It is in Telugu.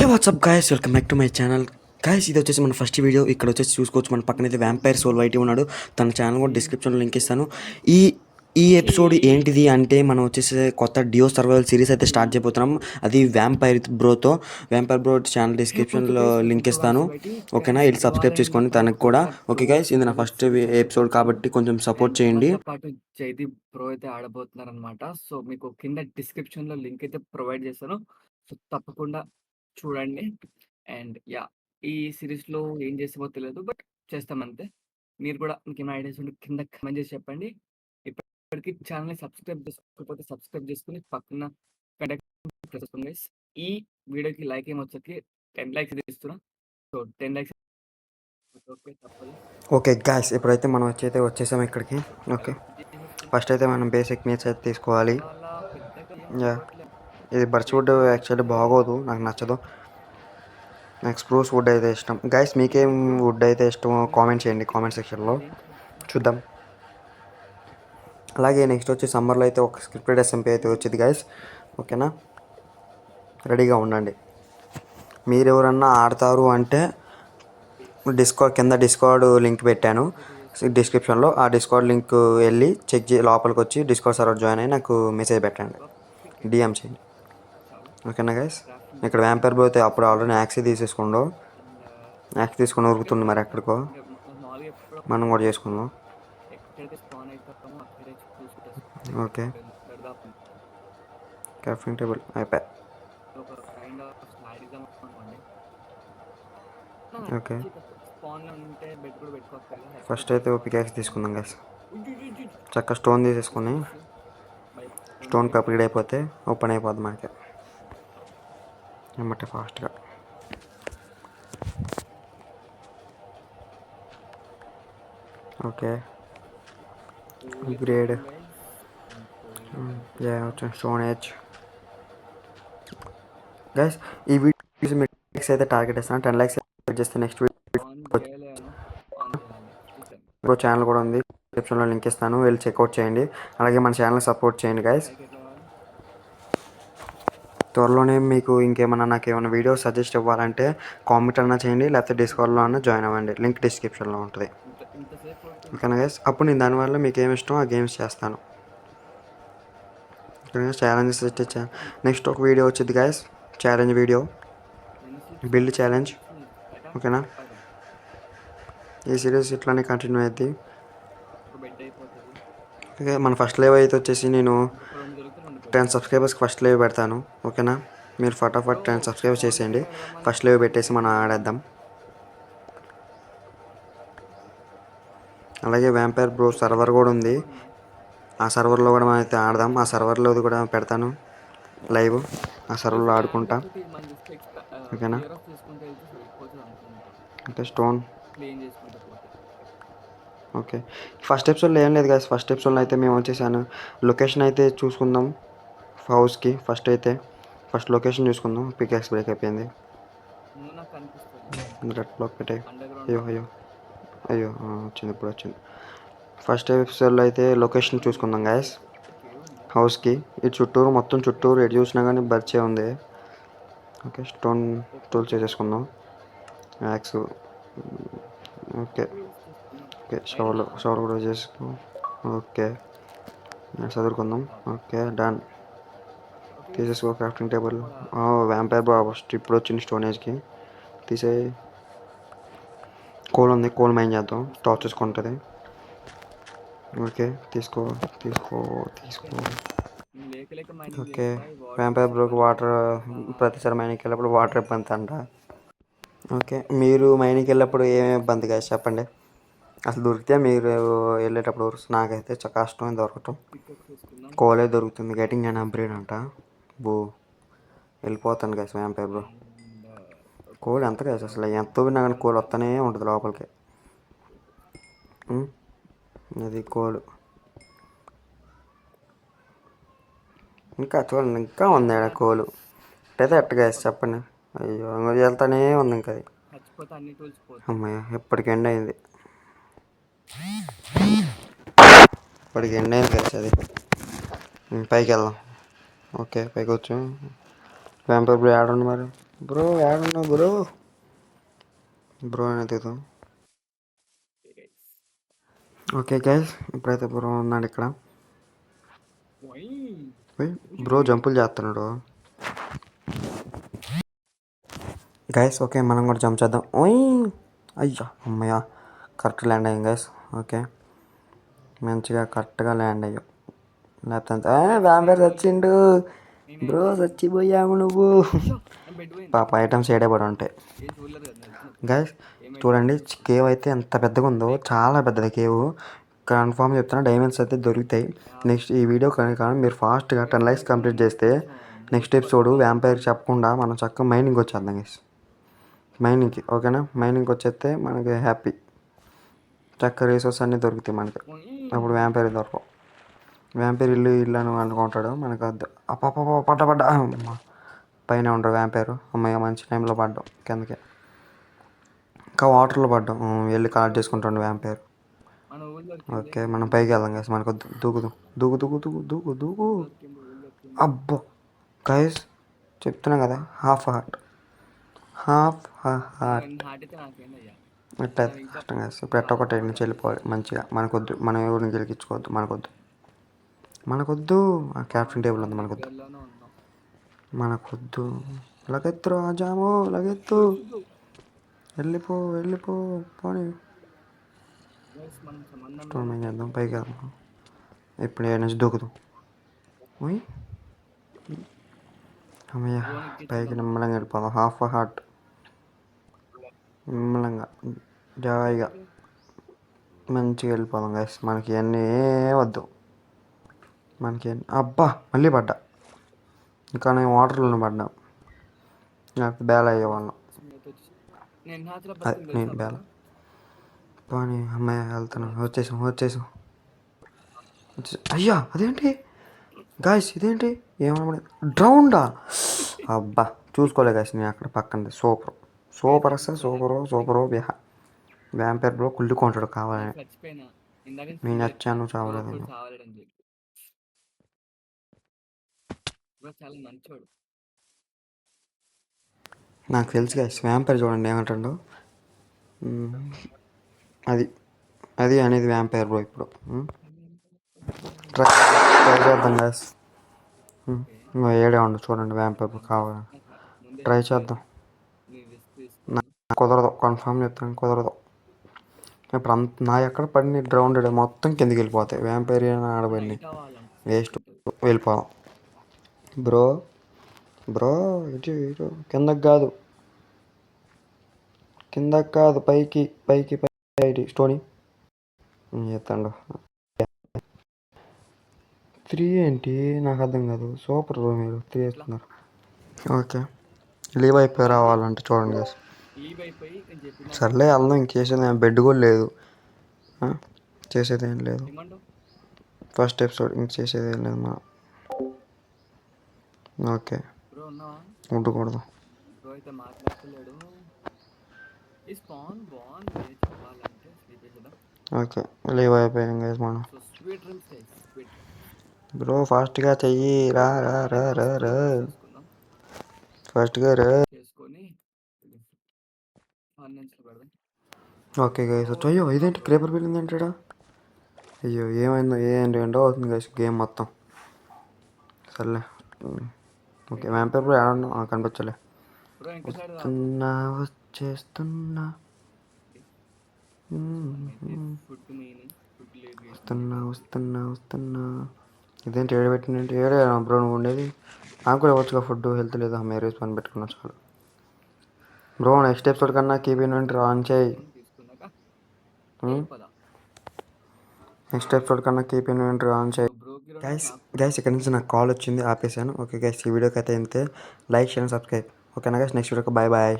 WhatsApp guys, welcome back to my channel. Guys, ఇది వచ్చేసి మన ఫస్ట్ వీడియో. ఇక్కడ వచ్చేసి చూసుకోవచ్చు, మన పక్కనైతే వ్యాంపైర్ సోల్ వైటీ ఉన్నాడు. తన ఛానల్ కూడా డిస్క్రిప్షన్లో లింక్ ఇస్తాను. ఈ ఈ ఎపిసోడ్ ఏంటిది అంటే, మనం వచ్చేసి కొత్త డియో సర్వైవల్ సిరీస్ అయితే స్టార్ట్ చేయబోతున్నాం. అది వ్యాంపైర్ బ్రోతో. వ్యాంపైర్ బ్రో ఛానల్ డిస్క్రిప్షన్లో లింక్ ఇస్తాను. ఓకేనా, ఇది సబ్స్క్రైబ్ చేసుకోండి తనకు కూడా. ఓకే గైస్, ఇది నా ఫస్ట్ ఎపిసోడ్ కాబట్టి కొంచెం సపోర్ట్ చేయండి. పాటు జైదీప్ ప్రో అయితే ఆడబోతున్నారు అనమాట. సో మీకు కింద డిస్క్రిప్షన్ లో లింక్ అయితే ప్రొవైడ్ చేస్తాను. సో తప్పకుండా చూడండి. అండ్ యా, ఈ సిరీస్ లో ఏం చేస్తామో తెలియదు, బట్ చేస్తాం అంతే. మీరు కూడా మీకు ఏమైనా ఐడియాస్ ఉంటే కింద కమెంట్ చేసి చెప్పండి. ఇప్పటికి ఛానల్ ని సబ్స్క్రైబ్ చేసుకోకపోతే సబ్స్క్రైబ్ చేసుకుని పక్కన guys. ఈ వీడియోకి లైక్ ఏమొచ్చి 10 లైక్స్ ఇస్తున్నా. సో 10 లైక్స్ ఓకే గాయస్, ఇప్పుడైతే మనం వచ్చేసాం ఇక్కడికి. ఓకే, ఫస్ట్ అయితే మనం బేసిక్ నీడ్స్ అయితే తీసుకోవాలి. యా, ఇది బర్చ్ వుడ్ యాక్చువల్లీ బాగోదు, నాకు నచ్చదు. నాకు స్ప్రూస్ వుడ్ అయితే ఇష్టం. గైస్, మీకేం వుడ్ అయితే ఇష్టమో కామెంట్ చేయండి కామెంట్ సెక్షన్లో, చూద్దాం. అలాగే నెక్స్ట్ వచ్చి సమ్మర్లో అయితే ఒక స్క్రిప్టెడ్ ఎస్ఎంపీ అయితే వచ్చింది గైస్. ఓకేనా, రెడీగా ఉండండి. మీరు ఎవరన్నా ఆడతారు అంటే కింద డిస్కార్డ్ లింక్ పెట్టాను డిస్క్రిప్షన్లో. ఆ డిస్కార్డ్ లింక్ వెళ్ళి లోపలికి వచ్చి డిస్కార్డ్ సర్వర్ జాయిన్ అయ్యి నాకు మెసేజ్ పెట్టండి, డిఎం చేయండి. ఓకేనా గైస్, ఇక్కడ వ్యాంపైర్ బ్రో అయితే అప్పుడు ఆల్రెడీ యాక్సీ తీసేసుకోండు. యాక్సీ తీసుకొని ఉరుకుతుంది మరి ఎక్కడికో. మనం కూడా చేసుకుందాం. ఓకే, క్రాఫ్టింగ్ టేబుల్ అయిపోయి. ఓకే, ఫస్ట్ అయితే పికాక్స్ తీసుకుందాం గైస్. చక్కగా స్టోన్ తీసేసుకొని స్టోన్ కంప్లీట్ అయిపోతే ఓపెన్ అయిపోద్ది మనకి ఏమంటే ఫాస్ట్గా. Okay, grade stone age guys. ఈ వీడియో మీరు అయితే టార్గెట్ ఇస్తాను. 10 లైక్స్ చేస్తే నెక్స్ట్ వీడియో ఛానల్ కూడా ఉంది, డిస్క్రిప్షన్లో లింక్ ఇస్తాను, వెళ్ళి చెక్అవుట్ చేయండి. అలాగే మన ఛానల్ సపోర్ట్ చేయండి గైస్. త్వరలోనే మీకు ఇంకేమన్నా నాకు ఏమైనా వీడియో సజెస్ట్ ఇవ్వాలంటే కామెంట్ అన్నా చేయండి, లేకపోతే డిస్కౌంట్లో అన్నా జాయిన్ అవ్వండి, లింక్ డిస్క్రిప్షన్లో ఉంటుంది. ఓకేనా గైస్, అప్పుడు నేను దానివల్ల మీకు ఏమి ఇష్టం ఆ గేమ్స్ చేస్తాను. ఛాలెంజెస్ ఇచ్చాను. నెక్స్ట్ ఒక వీడియో వచ్చింది guys, challenge video, build challenge. ఓకేనా, ఈ సిరీస్ ఇట్లానే కంటిన్యూ అవుద్ది. ఓకే, మన ఫస్ట్ లైవ్ అయితే వచ్చేసి నేను 10 సబ్స్క్రైబర్స్కి ఫస్ట్ లైవ్ పెడతాను. ఓకేనా, మీరు ఫటాఫట్ 10 సబ్స్క్రైబర్స్ చేసేయండి. ఫస్ట్ లైవ్ పెట్టేసి మనం ఆడేద్దాం. అలాగే వ్యాంపైర్ బ్రో సర్వర్ కూడా ఉంది, ఆ సర్వర్లో కూడా మనం అయితే ఆడదాం. ఆ సర్వర్లో కూడా పెడతాను లైవ్, ఆ సర్వర్లో ఆడుకుంటా. ఓకేనా, అంటే స్టోన్. ఓకే, ఫస్ట్ ఎపిసోడ్లో ఏం లేదు కదా. ఫస్ట్ ఎపిసోడ్లో అయితే మేము వచ్చేసాను. లొకేషన్ అయితే చూసుకుందాం హౌస్కి. ఫస్ట్ లొకేషన్ చూసుకుందాం. పికాక్స్ బ్రేక్ అయిపోయింది. రెడ్ బ్లాక్ పెట్టాయి. అయ్యో వచ్చింది, ఇప్పుడు వచ్చింది. ఫస్ట్ ఎపిసోడ్లో అయితే లొకేషన్ చూసుకుందాం గాయస్, హౌస్కి. ఈ చుట్టూరు మొత్తం చుట్టూరు ఎటు చూసినా కానీ బర్చే ఉంది. ఓకే, స్టోన్ టూల్ చేసేసుకుందాం, యాక్స్. ఓకే షవర్ కూడా చేసుకో. ఓకే, చదువుకుందాం. Okay, done. తీసేసుకో crafting table. Vampire bro first ఇప్పుడు వచ్చింది స్టోనేజ్కి. తీసే కోల్ ఉంది, కోల్ మైన్ చేద్దాం, టార్చ్ చేసుకుంటుంది. ఓకే, తీసుకో. ఓకే, వ్యాంపైర్ బ్రోకి వాటర్ ప్రతిసారి మైనింగ్కి వెళ్ళినప్పుడు వాటర్ ఇబ్బంది అంట. ఓకే, మీరు మైనింగ్కి వెళ్ళినప్పుడు ఏమేమి ఇబ్బంది కదా చెప్పండి. అసలు దొరికితే మీరు వెళ్ళేటప్పుడు నాకైతే కష్టం దొరకటం. కోలే దొరుకుతుంది, గెటింగ్ అని అప్గ్రేడ్ అంట. వెళ్ళిపోతాను కదా వ్యాంపైర్ బ్రో. కోల్ ఎంత కదా అసలు, ఎంత విన్నా కానీ కోల్ వస్తూనే ఉంటుంది లోపలికి. అది కోల్ ఇంకా చూడండి, ఇంకా ఉంది ఆడ కోలు. అయితే ఎట్టగా చెప్పండి. అయ్యో వెళ్తానే ఉంది ఇంకా అది. అమ్మాయి ఎప్పటికి ఎండ్ అయింది, కలిసి అది. పైకి వెళ్దాం. ఓకే, పైకి వచ్చు. వ్యాంపైర్ బ్రో ఆడండి మరి. Bro ఏడున్నావు bro? బ్రో అని ఎత్తుకుతాం. ఓకే గైస్, ఇప్పుడైతే బ్రో ఉన్నాడు ఇక్కడ. బ్రో జంపులు చేస్తున్నాడు గైస్. ఓకే మనం కూడా జంప్ చేద్దాం. ఓయ్ అయ్యా అమ్మయ్య, కరెక్ట్ ల్యాండ్ అయ్యాం గైస్. ఓకే మంచిగా కరెక్ట్గా ల్యాండ్ అయ్యాం. లేకపోతే వ్యాంపైర్ చచ్చిండు బ్రో, చచ్చిపోయాము నువ్వు. పాప ఐటమ్స్ ఏడే పడి ఉంటాయి గైస్. చూడండి కేవ్ అయితే ఎంత పెద్దగా ఉందో, చాలా పెద్దది కేవ్. కన్ఫామ్ చెప్తున్నా డైమండ్స్ అయితే దొరుకుతాయి. నెక్స్ట్ ఈ వీడియో కానీ మీరు ఫాస్ట్గా 10 లైక్స్ కంప్లీట్ చేస్తే నెక్స్ట్ ఎపిసోడ్ వ్యాంపైర్ చెప్పకుండా మనం చక్కగా మైనింగ్ వచ్చేద్దాం గైస్. మైనింగ్కి ఓకేనా, మైనింగ్కి వచ్చేస్తే మనకి హ్యాపీ. చక్క రిసోర్స్ అన్నీ దొరుకుతాయి మనకి. అప్పుడు వ్యాంపైర్ దొరకవు. వ్యాంపైర్ ఇల్లు అని అనుకుంటాడు, మనకు వద్దు. పడ్డా పైన ఉండరు వ్యాంపైర్. అమ్మాయి మంచి టైంలో పడ్డాం కిందకి. ఇంకా వాటర్లో పడ్డాం, వెళ్ళి కలెక్ట్ చేసుకుంటాడు వ్యాంపైర్. ఓకే మనం పైకి వెళ్దాం గైస్. మనకు దూకుదు దూకు దూకు దూకు దూకు దూకు. అబ్బో గైస్ చెప్తున్నా కదా, హాఫ్ హార్ట్. ఎట్లా కష్టం గైస్. ఇప్పుడు ఎట్టొకటి నుంచి వెళ్ళిపోవాలి మంచిగా. మనకొద్దు, మనం ఎవరిని గెలిపించుకోవద్దు. మనకొద్దు ఆ క్యాప్టెన్ టేబుల్ ఉంది. మనకొద్దు. లగెత్తు రాజామో లగెత్తు, వెళ్ళిపో పోనీ. స్టోన్ ఏం చేద్దాం, పైకి వెళ్దాం. ఇప్పుడు ఏ నుంచి దూకుదాం. ఓయ్ అమ్మయ్య, పైకి నిమ్మలంగా వెళ్ళిపోదాం. హాఫ్ హార్ట్ నిమ్మలంగా జాయిగా మంచిగా వెళ్ళిపోదాం గైస్. మనకి అన్నీ వద్దు. మనకి అబ్బా మళ్ళీ పడ్డా. ఇంకా నేను వాటర్లో పడ్డా. నాకు బేల అయ్యేవాళ్ళం. నేను బేల పోనీ. అమ్మాయి వెళ్తున్నాను. వచ్చేసాం. అయ్యా అదేంటి గాయస్, ఇదేంటి ఏమన్నా డ్రౌండా? అబ్బా చూసుకోలే గాయస్ నేను అక్కడ పక్కన. సూపర్ అసలు సూపరు బిహా. వ్యాంపైర్ బ్రో కుళ్ళుకుంటాడు కావాలని. నేను నచ్చాను చావలేదు. నాకు తెలుసు గాయస్, వ్యాంపైర్ చూడండి ఏమంటాడు. అది అనేది వ్యాంపైర్ బ్రో. ఇప్పుడు ట్రై చేద్దాం గాయస్. ఏడే ఉండు చూడండి వ్యాంపైర్ బ్రో కావాలి. ట్రై చేద్దాం. కుదరదు, కన్ఫామ్ చెప్తాను కుదరదు. ఇప్పుడు నా ఎక్కడ పడిన డ్రౌండ్ మొత్తం కిందకి వెళ్ళిపోతాయి. వ్యాంపైర్ ఆడబడి వేస్ట్, వెళ్ళిపోదాం. బ్రో ఇటు కిందకి కాదు పైకి స్టోనీ చేస్తాడు. 3 ఏంటి నాకు అర్థం కాదు. సూపర్ బ్రో మీరు 3 వేస్తున్నారు. ఓకే లీవ్ అయిపోయి రావాలంటే చూడండి గైస్. సర్లే వెళ్దాం. ఇంకేసేది బెడ్ కూడా లేదు, చేసేది ఏం లేదు. ఫస్ట్ ఎపిసోడ్ ఇంక చేసేది ఏం లేదు మనం. ఓకే ఉండకూడదు. ఓకే లీవ్ అయిపోయాం గైస్ మనం. బ్రో ఫాస్ట్గా చెయ్యి. రా ఫాస్ట్గా రా. ఓకే గైస్ అయ్యో ఇదేంటి క్రేపర్ వెళ్ళింది అంటాడా. అయ్యో ఏమైందో ఏంటో అవుతుంది గైస్ గేమ్ మొత్తం. సర్లే ఓకే వ్యాంపైర్ బ్రో ఏడన్నా కనిపించలే. వచ్చేస్తున్నా వస్తున్నా. ఇదేంటి ఏడబెట్టినంటే ఏడే బ్రో నువ్వు ఉండేది. నాకు కూడా ఇవ్వచ్చుగా ఫుడ్. హెల్త్ లేదా మ్యారేజ్ పని పెట్టుకున్నా చాలు బ్రో. నెక్స్ట్ ఎపిసోడ్ కన్నా కీప్ ఇన్వెంటరీ ఆన్ చేయి. నెక్స్ట్ ఎపిసోడ్ కన్నా కీప్ ఇన్వెంటరీ ఆన్ చేయి గైస్. ఇక్కడ నుంచి నాకు కాల్ వచ్చింది, ఆపేసాను. ఓకే గైస్ ఈ వీడియోకి అయితే ఇంతే. Like share subscribe. ఓకేనా గైస్, నెక్స్ట్ వీడియోకి బాయ్.